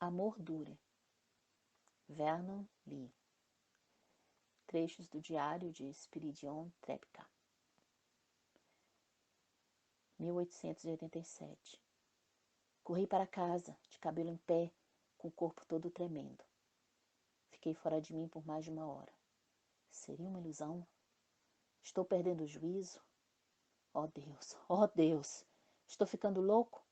Amor dure. Vernon Lee. Trechos do diário de Spiridion Trepka. 1887. Corri para casa, de cabelo em pé, com o corpo todo tremendo. Fiquei fora de mim por mais de 1 hora. Seria uma ilusão? Estou perdendo o juízo? Oh Deus, oh Deus! Estou ficando louco?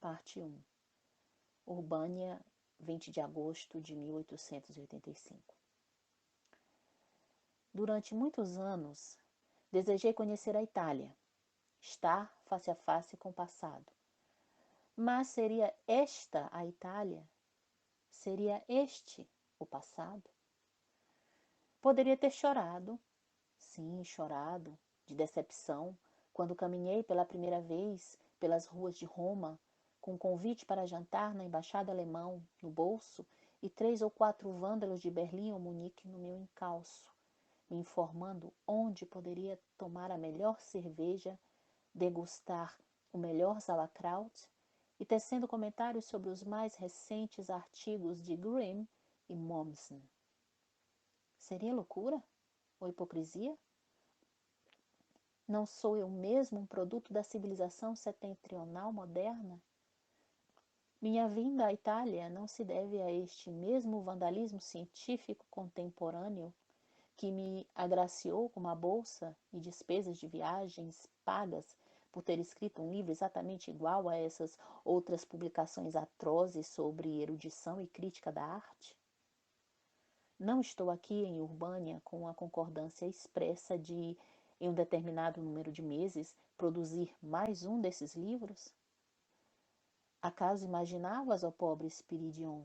Parte 1. Urbânia, 20 de agosto de 1885. Durante muitos anos, desejei conhecer a Itália, estar face a face com o passado. Mas seria esta a Itália? Seria este o passado? Poderia ter chorado, sim, chorado, de decepção, quando caminhei pela primeira vez pelas ruas de Roma, com um convite para jantar na embaixada alemã no bolso e 3 ou 4 vândalos de Berlim ou Munique no meu encalço, me informando onde poderia tomar a melhor cerveja, degustar o melhor sauerkraut e tecendo comentários sobre os mais recentes artigos de Grimm e Mommsen. Seria loucura? Ou hipocrisia? Não sou eu mesmo um produto da civilização setentrional moderna? Minha vinda à Itália não se deve a este mesmo vandalismo científico contemporâneo que me agraciou com uma bolsa e despesas de viagens pagas por ter escrito um livro exatamente igual a essas outras publicações atrozes sobre erudição e crítica da arte? Não estou aqui em Urbânia com a concordância expressa de, em um determinado número de meses, produzir mais um desses livros? Acaso imaginavas, ó pobre Spiridion,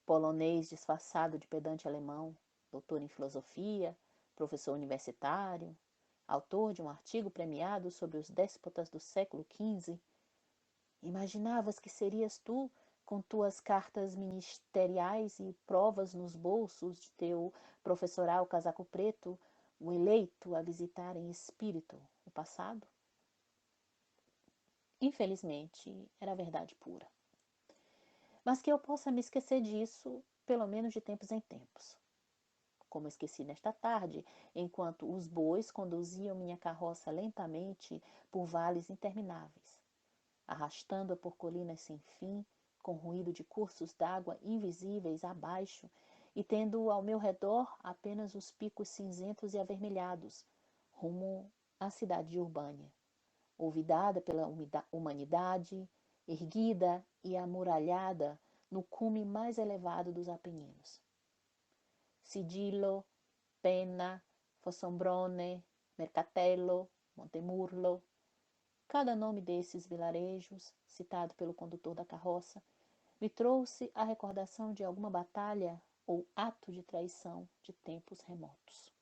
polonês disfarçado de pedante alemão, doutor em filosofia, professor universitário, autor de um artigo premiado sobre os déspotas do século XV? Imaginavas que serias tu, com tuas cartas ministeriais e provas nos bolsos de teu professoral casaco preto, o eleito a visitar em espírito o passado? Infelizmente, era verdade pura. Mas que eu possa me esquecer disso, pelo menos de tempos em tempos. Como esqueci nesta tarde, enquanto os bois conduziam minha carroça lentamente por vales intermináveis, arrastando-a por colinas sem fim, com ruído de cursos d'água invisíveis abaixo e tendo ao meu redor apenas os picos cinzentos e avermelhados, rumo à cidade de Urbânia, olvidada pela humanidade, erguida e amuralhada no cume mais elevado dos Apeninos. Sigillo, Penna, Fossombrone, Mercatello, Montemurlo. Cada nome desses vilarejos, citado pelo condutor da carroça, me trouxe a recordação de alguma batalha ou ato de traição de tempos remotos.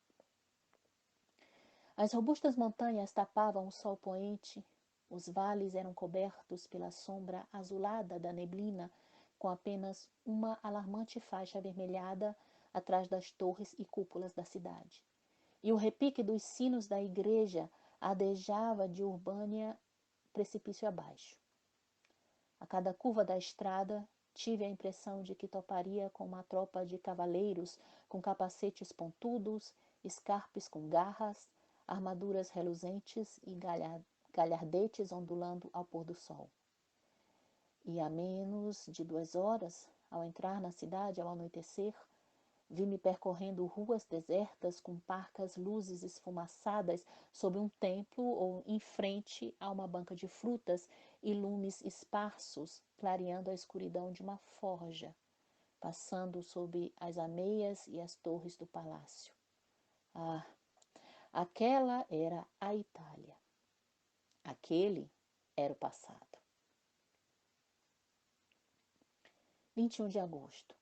As robustas montanhas tapavam o sol poente, os vales eram cobertos pela sombra azulada da neblina, com apenas uma alarmante faixa avermelhada atrás das torres e cúpulas da cidade. E o repique dos sinos da igreja ardejava de Urbânia precipício abaixo. A cada curva da estrada, tive a impressão de que toparia com uma tropa de cavaleiros com capacetes pontudos, escarpes com garras, armaduras reluzentes e galhardetes ondulando ao pôr do sol. E a menos de 2 horas, ao entrar na cidade ao anoitecer, vi-me percorrendo ruas desertas com parcas luzes esfumaçadas sobre um templo ou em frente a uma banca de frutas e lumes esparsos clareando a escuridão de uma forja, passando sob as ameias e as torres do palácio. Ah, aquela era a Itália. Aquele era o passado. 21 de agosto.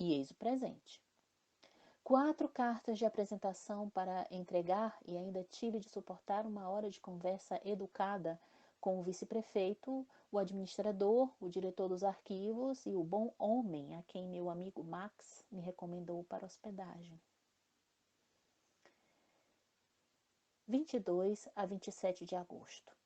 E eis o presente. 4 cartas de apresentação para entregar e ainda tive de suportar 1 hora de conversa educada com o vice-prefeito, o administrador, o diretor dos arquivos e o bom homem a quem meu amigo Max me recomendou para hospedagem. 22 a 27 de agosto.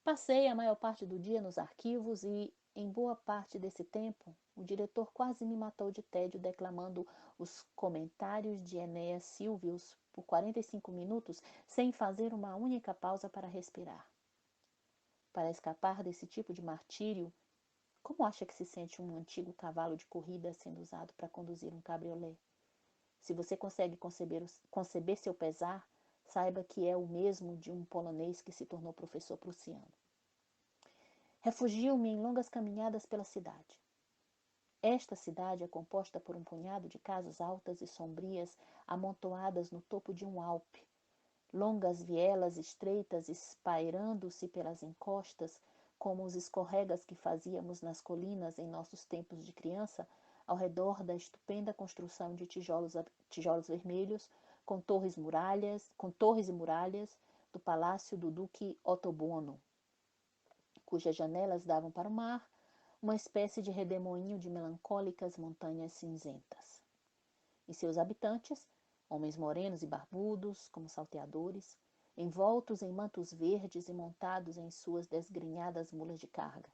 Passei a maior parte do dia nos arquivos e, em boa parte desse tempo, o diretor quase me matou de tédio declamando os comentários de Enéas Silvius por 45 minutos sem fazer uma única pausa para respirar. Para escapar desse tipo de martírio, como acha que se sente um antigo cavalo de corrida sendo usado para conduzir um cabriolé? Se você consegue conceber seu pesar, saiba que é o mesmo de um polonês que se tornou professor prussiano. Refugio-me em longas caminhadas pela cidade. Esta cidade é composta por um punhado de casas altas e sombrias amontoadas no topo de um alpe. Longas vielas estreitas espairando-se pelas encostas, como os escorregas que fazíamos nas colinas em nossos tempos de criança, ao redor da estupenda construção de tijolos vermelhos, com torres e muralhas do palácio do Duque Ottobono, cujas janelas davam para o mar, uma espécie de redemoinho de melancólicas montanhas cinzentas. E seus habitantes, homens morenos e barbudos, como salteadores, envoltos em mantos verdes e montados em suas desgrenhadas mulas de carga.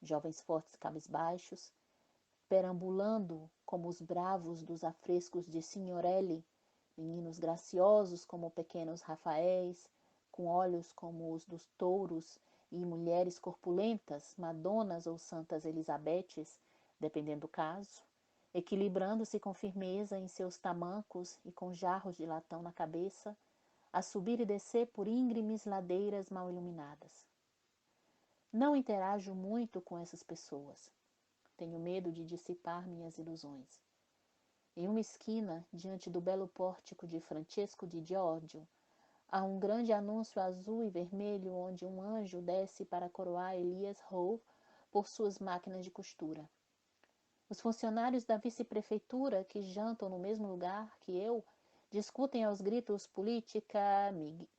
Jovens fortes cabisbaixos, perambulando como os bravos dos afrescos de Signorelli, meninos graciosos como pequenos Rafaéis, com olhos como os dos touros, e mulheres corpulentas, madonas ou santas Elisabetes, dependendo do caso, equilibrando-se com firmeza em seus tamancos e com jarros de latão na cabeça, a subir e descer por íngremes ladeiras mal iluminadas. Não interajo muito com essas pessoas. Tenho medo de dissipar minhas ilusões. Em uma esquina, diante do belo pórtico de Francesco di Giorgio, há um grande anúncio azul e vermelho onde um anjo desce para coroar Elias Howe por suas máquinas de costura. Os funcionários da vice-prefeitura, que jantam no mesmo lugar que eu, discutem aos gritos política,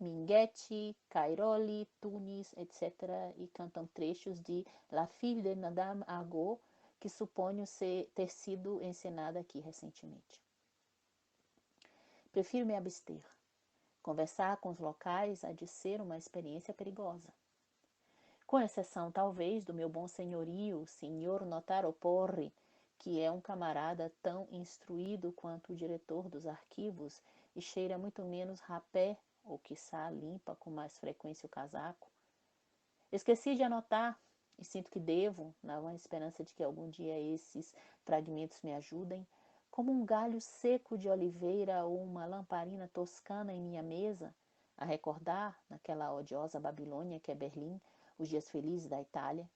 Minghetti, Cairoli, Tunis, etc. e cantam trechos de La Fille de Madame Argot, que suponho ter sido encenada aqui recentemente. Prefiro me abster. Conversar com os locais há de ser uma experiência perigosa. Com exceção, talvez, do meu bom senhorio, senhor Notaro Porri, que é um camarada tão instruído quanto o diretor dos arquivos e cheira muito menos rapé, ou quiçá limpa com mais frequência o casaco. Esqueci de anotar, e sinto que devo, na vã esperança de que algum dia esses fragmentos me ajudem, como um galho seco de oliveira ou uma lamparina toscana em minha mesa, a recordar, naquela odiosa Babilônia que é Berlim, os dias felizes da Itália,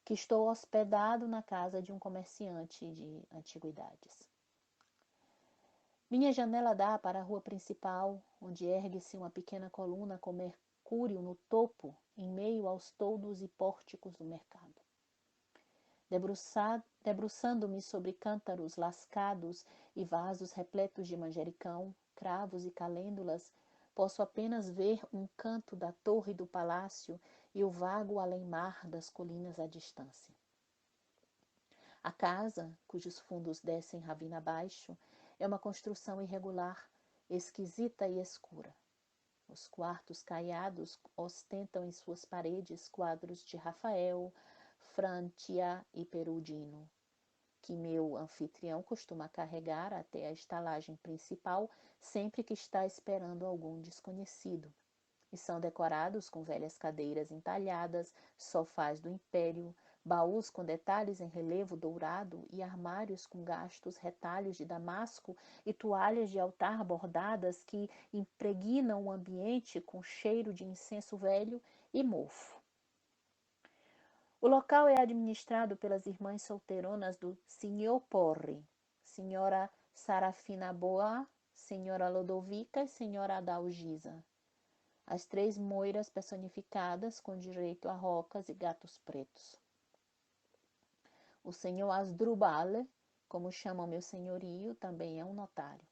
que estou hospedado na casa de um comerciante de antiguidades. Minha janela dá para a rua principal, onde ergue-se uma pequena coluna com Mercúrio no topo, em meio aos toldos e pórticos do mercado. Debruçando-me sobre cântaros lascados e vasos repletos de manjericão, cravos e calêndulas, posso apenas ver um canto da torre do palácio e o vago além-mar das colinas à distância. A casa, cujos fundos descem ravina abaixo, é uma construção irregular, esquisita e escura. Os quartos caiados ostentam em suas paredes quadros de Rafael, Francia e Perugino, que meu anfitrião costuma carregar até a estalagem principal sempre que está esperando algum desconhecido, e são decorados com velhas cadeiras entalhadas, sofás do Império, baús com detalhes em relevo dourado e armários com gastos retalhos de damasco e toalhas de altar bordadas que impregnam o ambiente com cheiro de incenso velho e mofo. O local é administrado pelas irmãs solteironas do Signor Porri, Senhora Sarafina Boa, Senhora Lodovica e Senhora Adalgisa. As três moiras personificadas com direito a rocas e gatos pretos. O senhor Asdrubal, como chamam meu senhorio, também é um notário.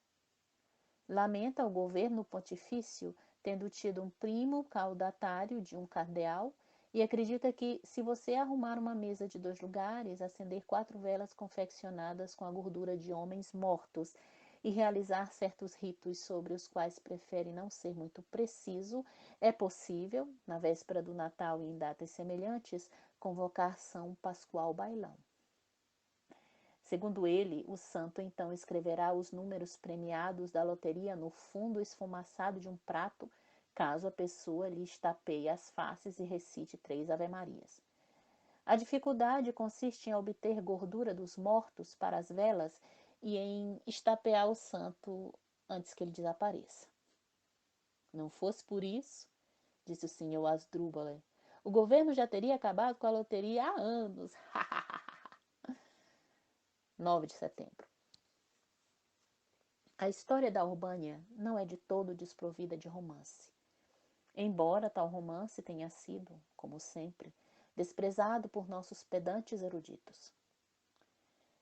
Lamenta o governo pontifício tendo tido um primo caudatário de um cardeal e acredita que, se você arrumar uma mesa de 2 lugares, acender 4 velas confeccionadas com a gordura de homens mortos e realizar certos ritos sobre os quais prefere não ser muito preciso, é possível, na véspera do Natal e em datas semelhantes, convocar São Pascoal Bailão. Segundo ele, o santo então escreverá os números premiados da loteria no fundo esfumaçado de um prato, caso a pessoa lhe estapeie as faces e recite 3 Ave-Marias. A dificuldade consiste em obter gordura dos mortos para as velas e em estapear o santo antes que ele desapareça. Não fosse por isso, disse o senhor Asdrúbal, o governo já teria acabado com a loteria há anos. 9 de setembro. A história da Urbânia não é de todo desprovida de romance. Embora tal romance tenha sido, como sempre, desprezado por nossos pedantes eruditos.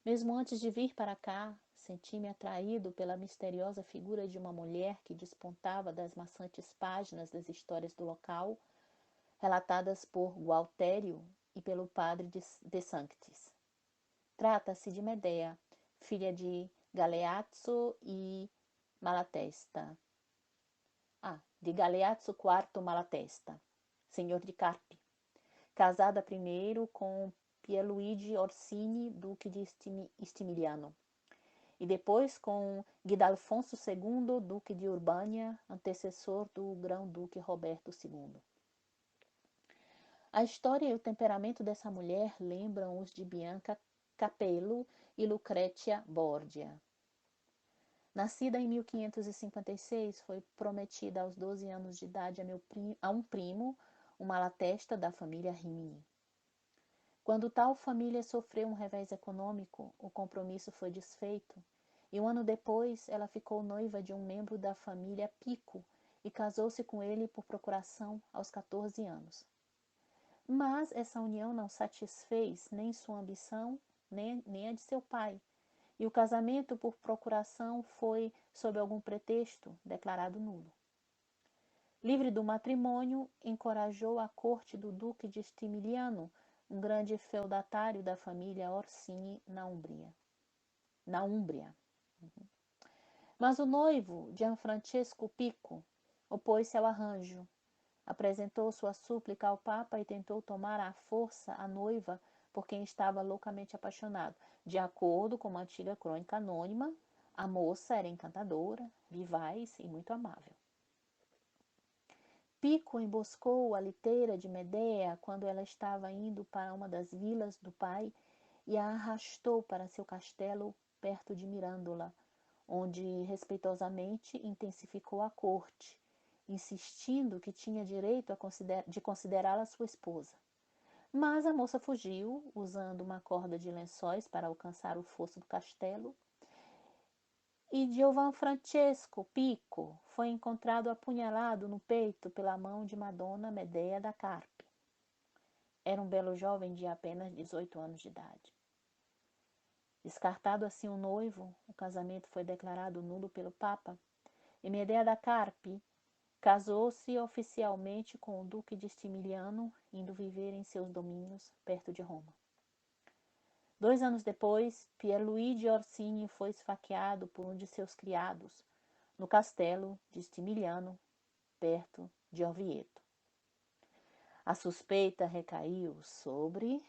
Mesmo antes de vir para cá, senti-me atraído pela misteriosa figura de uma mulher que despontava das maçantes páginas das histórias do local, relatadas por Gualtério e pelo padre de Sanctis. Trata-se de Medea, filha de Galeazzo e Malatesta. De Galeazzo IV Malatesta, senhor de Carpi, casada primeiro com Pierluigi Orsini, duque de Stimigliano, e depois com Guidalfonso II, duque de Urbânia, antecessor do grão-duque Roberto II. A história e o temperamento dessa mulher lembram os de Bianca Capello e Lucretia Borgia. Nascida em 1556, foi prometida aos 12 anos de idade a um primo, um Malatesta da família Rimini. Quando tal família sofreu um revés econômico, o compromisso foi desfeito, e um ano depois ela ficou noiva de um membro da família Pico e casou-se com ele por procuração aos 14 anos. Mas essa união não satisfez nem sua ambição, nem a de seu pai, e o casamento por procuração foi, sob algum pretexto, declarado nulo. Livre do matrimônio, encorajou a corte do duque de Stimigliano, um grande feudatário da família Orsini na Úmbria. Mas o noivo, Gianfrancesco Pico, opôs-se ao arranjo, apresentou sua súplica ao Papa e tentou tomar à força a noiva por quem estava loucamente apaixonado. De acordo com uma antiga crônica anônima, a moça era encantadora, vivaz e muito amável. Pico emboscou a liteira de Medea quando ela estava indo para uma das vilas do pai e a arrastou para seu castelo perto de Mirandola, onde respeitosamente intensificou a corte, insistindo que tinha direito de considerá-la sua esposa. Mas a moça fugiu, usando uma corda de lençóis para alcançar o fosso do castelo, e Giovanfrancesco Pico foi encontrado apunhalado no peito pela mão de Madonna Medea da Carpi. Era um belo jovem de apenas 18 anos de idade. Descartado assim o noivo, o casamento foi declarado nulo pelo Papa, e Medea da Carpi casou-se oficialmente com o duque de Stimigliano, indo viver em seus domínios, perto de Roma. 2 anos depois, Pierluigi Orsini foi esfaqueado por um de seus criados, no castelo de Stimigliano, perto de Orvieto. A suspeita recaiu sobre